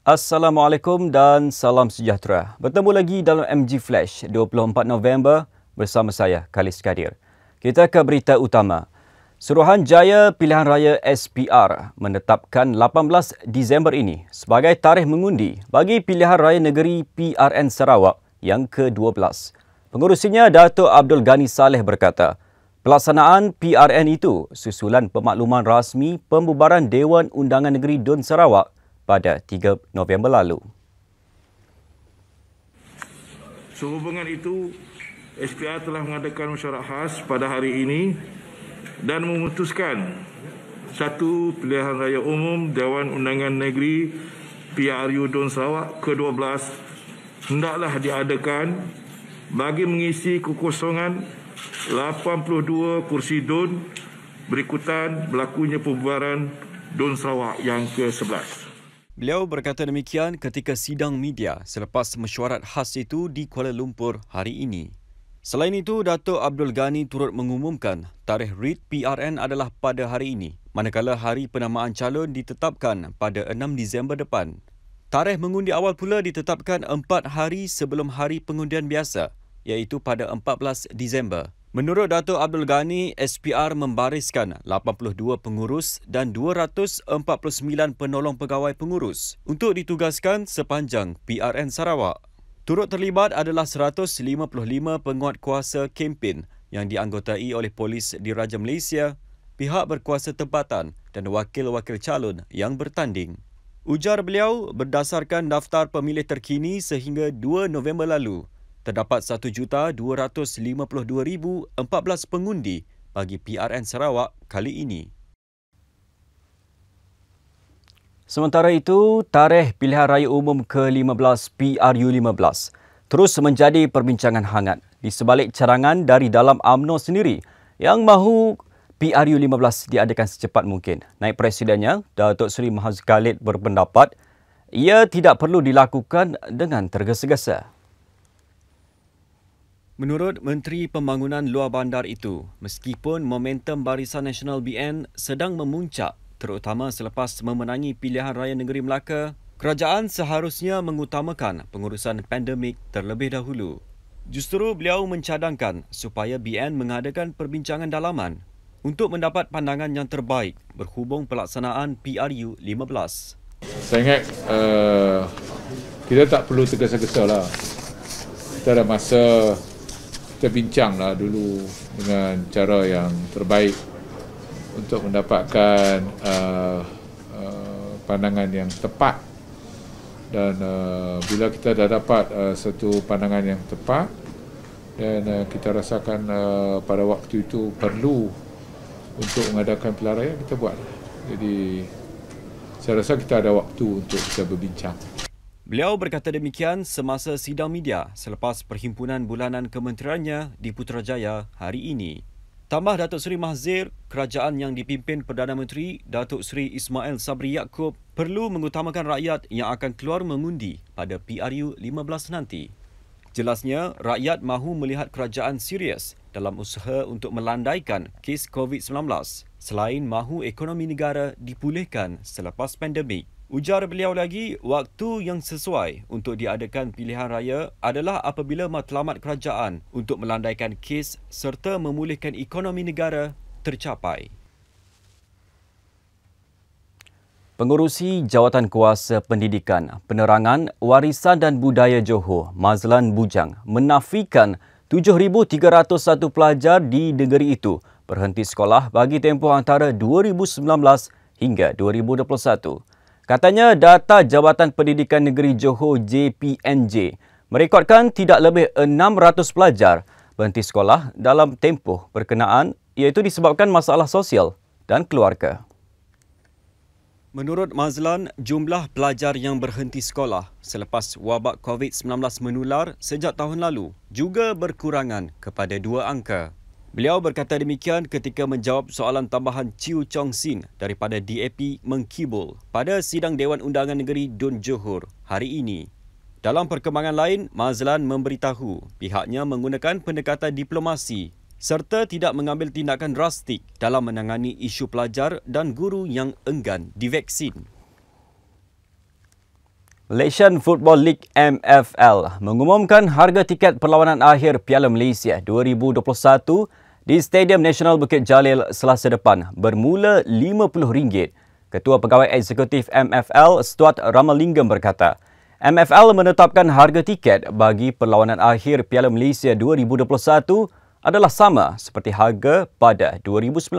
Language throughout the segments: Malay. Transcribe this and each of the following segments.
Assalamualaikum dan salam sejahtera. Bertemu lagi dalam MG Flash 24 November bersama saya, Khalis Kadir. Kita ke berita utama. Suruhanjaya Pilihan Raya SPR menetapkan 18 Disember ini sebagai tarikh mengundi bagi Pilihan Raya Negeri PRN Sarawak yang ke-12. Pengurusinya Datuk Abdul Ghani Saleh berkata, pelaksanaan PRN itu susulan pemakluman rasmi pembubaran Dewan Undangan Negeri Dun Sarawak pada 3 November lalu. Sehubungan itu, SPR telah mengadakan mesyuarat khas pada hari ini dan memutuskan satu pilihan raya umum Dewan Undangan Negeri PRU Dun Sarawak ke-12 hendaklah diadakan bagi mengisi kekosongan 82 kursi Dun berikutan berlakunya pembubaran Dun Sarawak yang ke-11. Beliau berkata demikian ketika sidang media selepas mesyuarat khas itu di Kuala Lumpur hari ini. Selain itu, Datuk Abdul Ghani turut mengumumkan tarikh RIT PRN adalah pada hari ini, manakala hari penamaan calon ditetapkan pada 6 Disember depan. Tarikh mengundi awal pula ditetapkan 4 hari sebelum hari pengundian biasa, iaitu pada 14 Disember. Menurut Datuk Abdul Ghani, SPR membariskan 82 pengurus dan 249 penolong pegawai pengurus untuk ditugaskan sepanjang PRN Sarawak. Turut terlibat adalah 155 penguat kuasa kempen yang dianggotai oleh polis Diraja Malaysia, pihak berkuasa tempatan dan wakil-wakil calon yang bertanding. Ujar beliau, berdasarkan daftar pemilih terkini sehingga 2 November lalu, terdapat 1,252,014 pengundi bagi PRN Sarawak kali ini. Sementara itu, tarikh Pilihan Raya Umum ke-15 PRU15 terus menjadi perbincangan hangat di sebalik cadangan dari dalam UMNO sendiri yang mahu PRU15 diadakan secepat mungkin. Naib Presidennya, Datuk Seri Mahathir Khalid berpendapat ia tidak perlu dilakukan dengan tergesa-gesa. Menurut Menteri Pembangunan Luar Bandar itu, meskipun momentum Barisan Nasional BN sedang memuncak, terutama selepas memenangi Pilihan Raya Negeri Melaka, kerajaan seharusnya mengutamakan pengurusan pandemik terlebih dahulu. Justru beliau mencadangkan supaya BN mengadakan perbincangan dalaman untuk mendapat pandangan yang terbaik berhubung pelaksanaan PRU 15. Saya ingat kita tak perlu tergesa-gesa lah. Kita ada masa. Kita bincanglah dulu dengan cara yang terbaik untuk mendapatkan pandangan yang tepat. Dan bila kita dah dapat satu pandangan yang tepat dan kita rasakan pada waktu itu perlu untuk mengadakan pilihan raya, kita buat. Jadi saya rasa kita ada waktu untuk kita berbincang. Beliau berkata demikian semasa sidang media selepas perhimpunan bulanan kementeriannya di Putrajaya hari ini. Tambah Datuk Seri Mahathir, kerajaan yang dipimpin Perdana Menteri Datuk Seri Ismail Sabri Yaakob perlu mengutamakan rakyat yang akan keluar mengundi pada PRU 15 nanti. Jelasnya, rakyat mahu melihat kerajaan serius dalam usaha untuk melandaikan kes COVID-19 selain mahu ekonomi negara dipulihkan selepas pandemik. Ujar beliau lagi, waktu yang sesuai untuk diadakan pilihan raya adalah apabila matlamat kerajaan untuk melandaikan kes serta memulihkan ekonomi negara tercapai. Pengurusi Jawatan Kuasa Pendidikan, Penerangan, Warisan dan Budaya Johor, Mazlan Bujang, menafikan 7,301 pelajar di negeri itu berhenti sekolah bagi tempoh antara 2019 hingga 2021. Katanya data Jabatan Pendidikan Negeri Johor JPNJ merekodkan tidak lebih 600 pelajar berhenti sekolah dalam tempoh berkenaan iaitu disebabkan masalah sosial dan keluarga. Menurut Mazlan, jumlah pelajar yang berhenti sekolah selepas wabak COVID-19 menular sejak tahun lalu juga berkurangan kepada 2 angka. Beliau berkata demikian ketika menjawab soalan tambahan Chiu Chong Sin daripada DAP Mengkibul pada sidang Dewan Undangan Negeri Dun Johor hari ini. Dalam perkembangan lain, Mazlan memberitahu pihaknya menggunakan pendekatan diplomasi serta tidak mengambil tindakan drastik dalam menangani isu pelajar dan guru yang enggan divaksin. Malaysian Football League MFL mengumumkan harga tiket perlawanan akhir Piala Malaysia 2021 di Stadium Nasional Bukit Jalil Selasa depan bermula RM50. Ketua Pegawai Eksekutif MFL, Stuart Ramalingam berkata, MFL menetapkan harga tiket bagi perlawanan akhir Piala Malaysia 2021 adalah sama seperti harga pada 2019.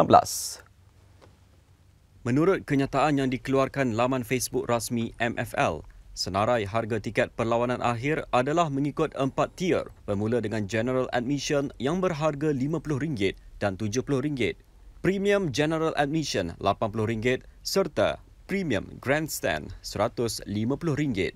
Menurut kenyataan yang dikeluarkan laman Facebook rasmi MFL, senarai harga tiket perlawanan akhir adalah mengikut 4 tier bermula dengan General Admission yang berharga RM50 dan RM70, Premium General Admission RM80 serta Premium Grandstand RM150.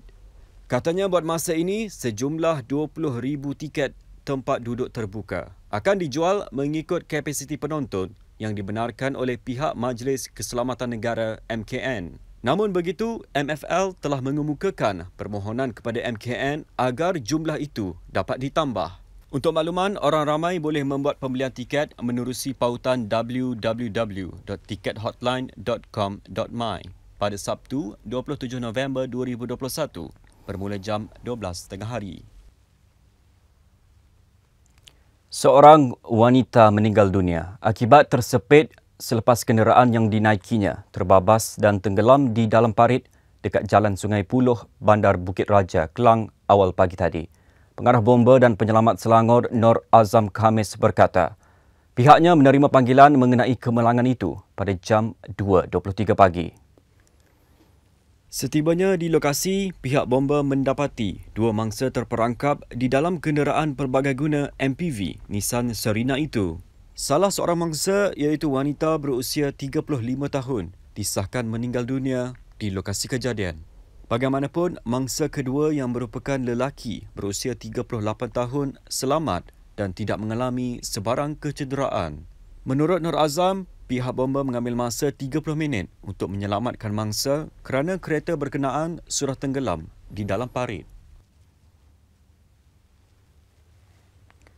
Katanya buat masa ini, sejumlah 20,000 tiket tempat duduk terbuka akan dijual mengikut kapasiti penonton yang dibenarkan oleh pihak Majlis Keselamatan Negara MKN. Namun begitu, MFL telah mengemukakan permohonan kepada MKN agar jumlah itu dapat ditambah. Untuk makluman, orang ramai boleh membuat pembelian tiket menerusi pautan www.tickethotline.com.my pada Sabtu 27 November 2021 bermula jam 12.30 hari. Seorang wanita meninggal dunia akibat tersepit selepas kenderaan yang dinaikinya terbabas dan tenggelam di dalam parit dekat Jalan Sungai Puluh, Bandar Bukit Raja, Kelang awal pagi tadi. Pengarah bomba dan penyelamat Selangor Nur Azam Khamis berkata, pihaknya menerima panggilan mengenai kemalangan itu pada jam 2.23 pagi. Setibanya di lokasi, pihak bomba mendapati dua mangsa terperangkap di dalam kenderaan pelbagai guna MPV Nissan Serena itu. Salah seorang mangsa iaitu wanita berusia 35 tahun disahkan meninggal dunia di lokasi kejadian. Bagaimanapun, mangsa kedua yang merupakan lelaki berusia 38 tahun selamat dan tidak mengalami sebarang kecederaan. Menurut Nur Azam, pihak bomba mengambil masa 30 minit untuk menyelamatkan mangsa kerana kereta berkenaan sudah tenggelam di dalam parit.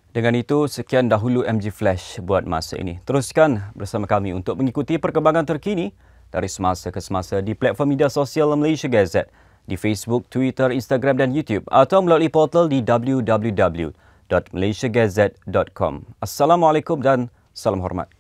Dengan itu, sekian dahulu MG Flash buat masa ini. Teruskan bersama kami untuk mengikuti perkembangan terkini dari semasa ke semasa di platform media sosial Malaysia Gazette, di Facebook, Twitter, Instagram dan YouTube atau melalui portal di www.malaysiagazette.com. Assalamualaikum dan salam hormat.